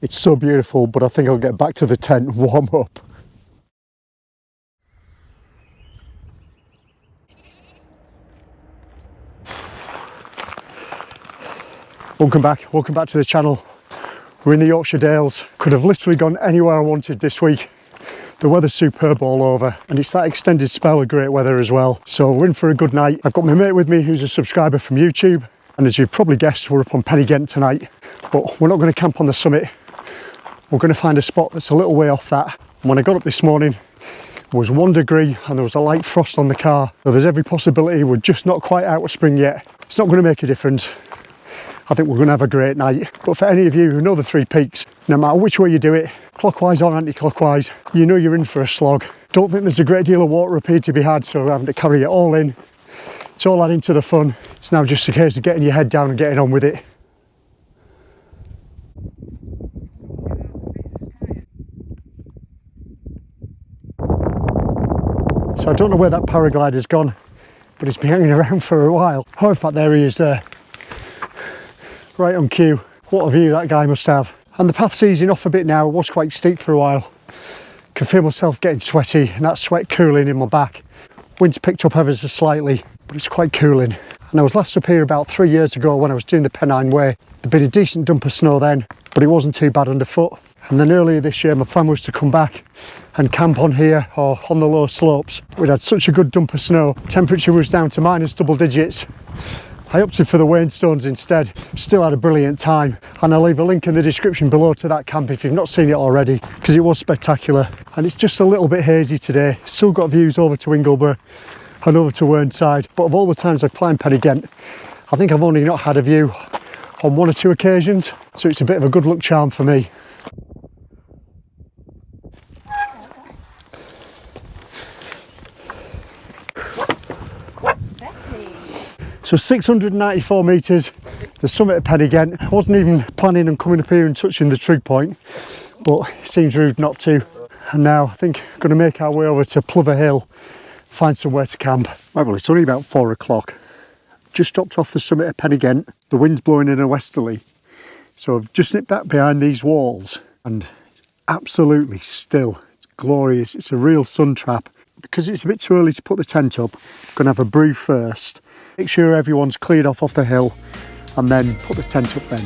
It's so beautiful, but I think I'll get back to the tent and warm up. Welcome back to the channel. We're in the Yorkshire Dales. Could have literally gone anywhere I wanted this week. The weather's superb all over, and it's that extended spell of great weather as well. So we're in for a good night. I've got my mate with me who's a subscriber from YouTube, and as you've probably guessed, we're up on Pen y Ghent tonight, but we're not going to camp on the summit. We're going to find a spot that's a little way off that. And when I got up this morning, it was 1 degree and there was a light frost on the car. So there's every possibility we're just not quite out of spring yet. It's not going to make a difference. I think we're going to have a great night. But for any of you who know the 3 peaks, no matter which way you do it, clockwise or anti-clockwise, you know you're in for a slog. Don't think there's a great deal of water up here to be had, so we're having to carry it all in. It's all adding to the fun. It's now just a case of getting your head down and getting on with it. So I don't know where that paraglider's gone, but it's been hanging around for a while. Oh, in fact, there he is there. Right on cue. What a view that guy must have. And the path's easing off a bit now. It was quite steep for a while. Can feel myself getting sweaty and that sweat cooling in my back. Wind's picked up ever so slightly, but it's quite cooling. And I was last up here about 3 years ago when I was doing the Pennine Way. There'd been a decent dump of snow then, but it wasn't too bad underfoot. And then earlier this year, my plan was to come back and camp on here or on the low slopes. We'd had such a good dump of snow. Temperature was down to minus double digits. I opted for the Wainstones instead. Still had a brilliant time, and I'll leave a link in the description below to that camp if you've not seen it already, because it was spectacular. And it's just a little bit hazy today. Still got views over to Ingleborough and over to Whernside, but of all the times I've climbed Pen y Ghent, I think I've only not had a view on 1 or 2 occasions, so it's a bit of a good luck charm for me. So 694 metres, the summit of Pen y Ghent. I wasn't even planning on coming up here and touching the trig point, but it seems rude not to. And now I think I'm going to make our way over to Plover Hill, find somewhere to camp. Right, well, it's only about 4 o'clock. Just dropped off the summit of Pen y Ghent. The wind's blowing in a westerly. So I've just nipped back behind these walls and absolutely still. It's glorious. It's a real sun trap. Because it's a bit too early to put the tent up, I'm going to have a brew first. Make sure everyone's cleared off the hill and then put the tent up then.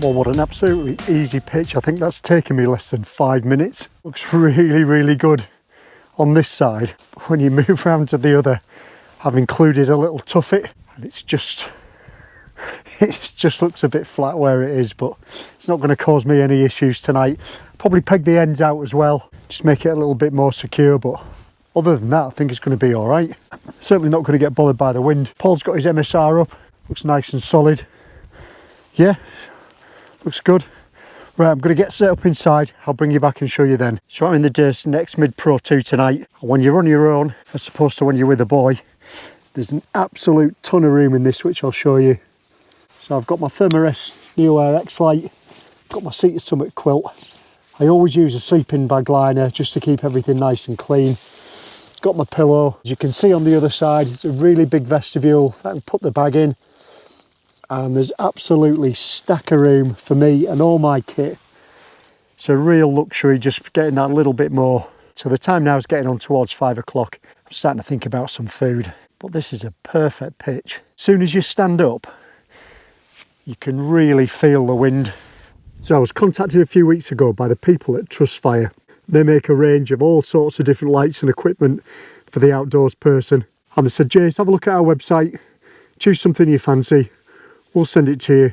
Well, what an absolutely easy pitch. I think that's taken me less than 5 minutes. Looks really, really good on this side. When you move around to the other, I've included a little tuffet, and it just looks a bit flat where it is, but it's not going to cause me any issues tonight. Probably peg the ends out as well, just make it a little bit more secure, but other than that, I think it's going to be all right. Certainly not going to get bothered by the wind. Paul's got his MSR up, looks nice and solid. Yeah. Looks good. Right, I'm going to get set up inside. I'll bring you back and show you then. So I'm in the Durston Xmid Pro 2 tonight. When you're on your own, as opposed to when you're with a boy, there's an absolute ton of room in this, which I'll show you. So I've got my Thermarest Neo-Air X-Lite, got my Seated Summit quilt. I always use a sleeping bag liner just to keep everything nice and clean. Got my pillow. As you can see on the other side, it's a really big vestibule. I can put the bag in. And there's absolutely stack of room for me and all my kit. It's a real luxury just getting that little bit more. So the time now is getting on towards 5 o'clock. I'm starting to think about some food, but this is a perfect pitch. As soon as you stand up, you can really feel the wind. So I was contacted a few weeks ago by the people at Trustfire. They make a range of all sorts of different lights and equipment for the outdoors person. And they said, Jace, have a look at our website, choose something you fancy. We'll send it to you,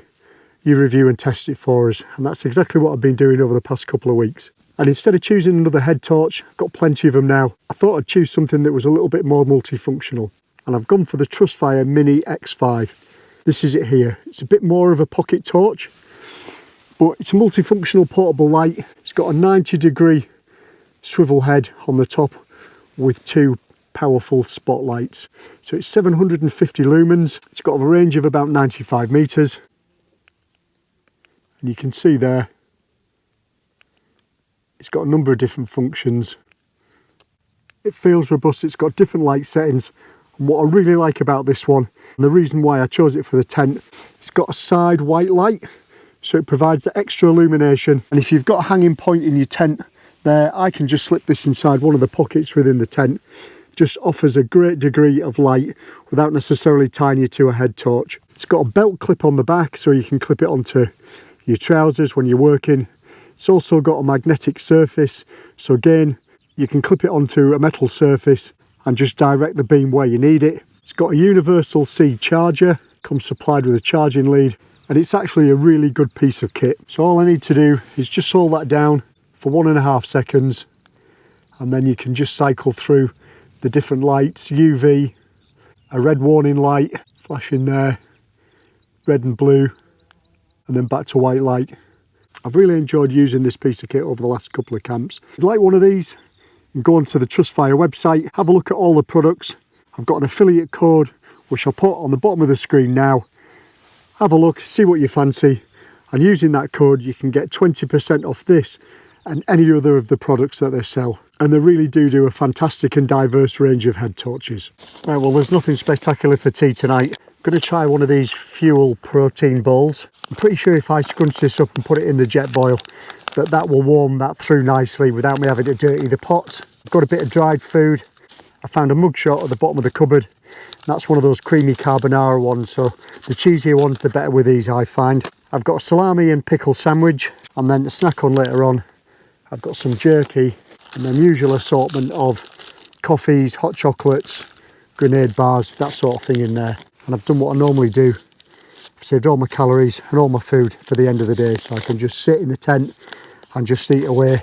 you review and test it for us. And that's exactly what I've been doing over the past couple of weeks. And instead of choosing another head torch, I've got plenty of them now. I thought I'd choose something that was a little bit more multifunctional. And I've gone for the Trustfire MINI X5. This is it here. It's a bit more of a pocket torch. But it's a multifunctional portable light. It's got a 90-degree swivel head on the top with 2 powerful spotlights. So it's 750 lumens. It's got a range of about 95 meters. And you can see there, it's got a number of different functions. It feels robust. It's got different light settings. And what I really like about this one, and the reason why I chose it for the tent, it's got a side white light. So it provides the extra illumination. And if you've got a hanging point in your tent there, I can just slip this inside one of the pockets within the tent. Just offers a great degree of light without necessarily tying you to a head torch. It's got a belt clip on the back so you can clip it onto your trousers when you're working. It's also got a magnetic surface. So again, you can clip it onto a metal surface and just direct the beam where you need it. It's got a universal C charger, comes supplied with a charging lead. And it's actually a really good piece of kit. So all I need to do is just hold that down for 1.5 seconds, and then you can just cycle through the different lights. UV, a red warning light flashing there, red and blue, and then back to white light. I've really enjoyed using this piece of kit over the last couple of camps. If you'd like one of these, you can go onto the Trustfire website, have a look at all the products. I've got an affiliate code which I'll put on the bottom of the screen now. Have a look, see what you fancy, and using that code you can get 20% off this and any other of the products that they sell. And they really do a fantastic and diverse range of head torches. Right, well, there's nothing spectacular for tea tonight. I'm going to try one of these fuel protein bowls. I'm pretty sure if I scrunch this up and put it in the jet boil, that will warm that through nicely without me having to dirty the pots. I've got a bit of dried food. I found a mug shot at the bottom of the cupboard. That's one of those creamy carbonara ones, so the cheesier ones the better with these, I find. I've got a salami and pickle sandwich, and then to snack on later on, I've got some jerky and then usual assortment of coffees, hot chocolates, grenade bars, that sort of thing in there. And I've done what I normally do. I've saved all my calories and all my food for the end of the day, so I can just sit in the tent and just eat away.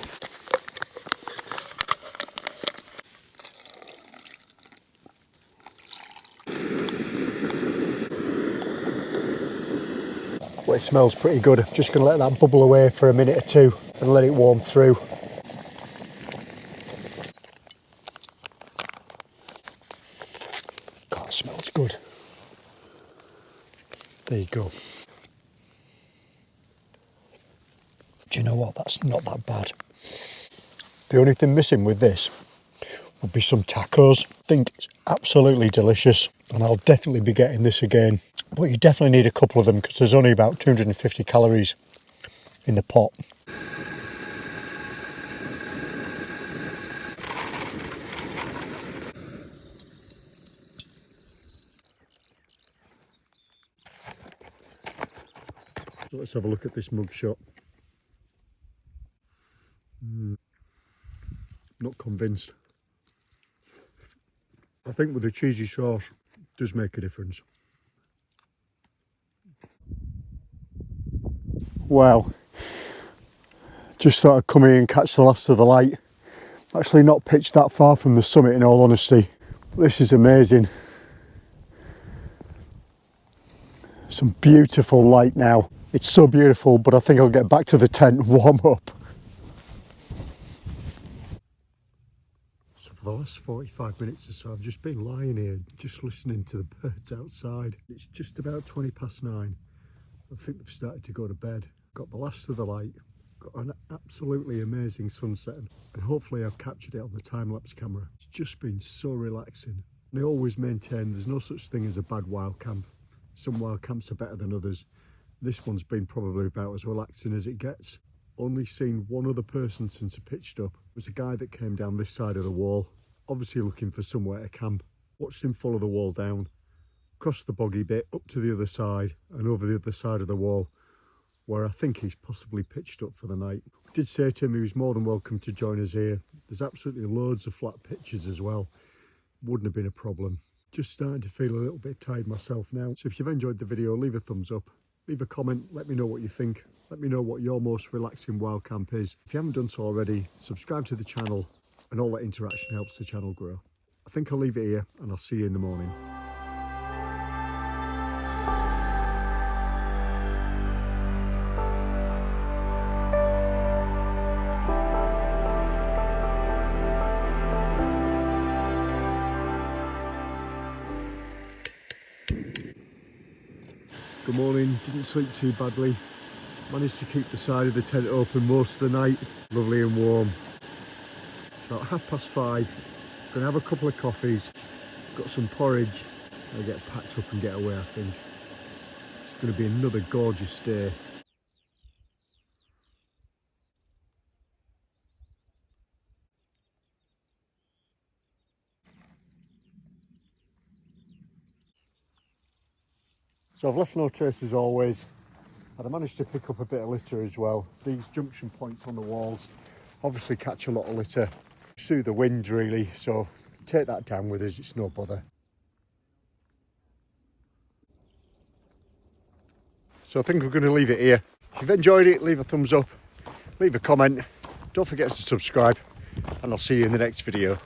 Well, it smells pretty good. I'm just going to let that bubble away for a minute or two and let it warm through. God, it smells good. There you go. Do you know what? That's not that bad. The only thing missing with this would be some tacos. I think it's absolutely delicious, and I'll definitely be getting this again. But you definitely need a couple of them because there's only about 250 calories in the pot. So let's have a look at this mugshot. Not convinced. I think with the cheesy sauce, it does make a difference. Wow. Just thought I'd come here and catch the last of the light. Actually not pitched that far from the summit, in all honesty. But this is amazing. Some beautiful light now. It's so beautiful, but I think I'll get back to the tent and warm up. So for the last 45 minutes or so, I've just been lying here, just listening to the birds outside. It's just about 9:20. I think they've started to go to bed. Got the last of the light, got an absolutely amazing sunset, and hopefully I've captured it on the time-lapse camera. It's just been so relaxing. And I always maintain there's no such thing as a bad wild camp. Some wild camps are better than others. This one's been probably about as relaxing as it gets. Only seen one other person since I pitched up. It was a guy that came down this side of the wall, obviously looking for somewhere to camp. Watched him follow the wall down, across the boggy bit, up to the other side, and over the other side of the wall, where I think he's possibly pitched up for the night. I did say to him he was more than welcome to join us here. There's absolutely loads of flat pitches as well. Wouldn't have been a problem. Just starting to feel a little bit tired myself now. So if you've enjoyed the video, leave a thumbs up, leave a comment, let me know what you think. Let me know what your most relaxing wild camp is. If you haven't done so already, subscribe to the channel, and all that interaction helps the channel grow. I think I'll leave it here, and I'll see you in the morning. Good morning, didn't sleep too badly. Managed to keep the side of the tent open most of the night. Lovely and warm. It's about 5:30. Gonna have a couple of coffees. Got some porridge. I'll get packed up and get away, I think. It's gonna be another gorgeous stay. So I've left no trace as always, and I managed to pick up a bit of litter as well. These junction points on the walls obviously catch a lot of litter through the wind really, so take that down with us, it's no bother. So I think we're going to leave it here. If you've enjoyed it, leave a thumbs up, leave a comment, don't forget to subscribe, and I'll see you in the next video.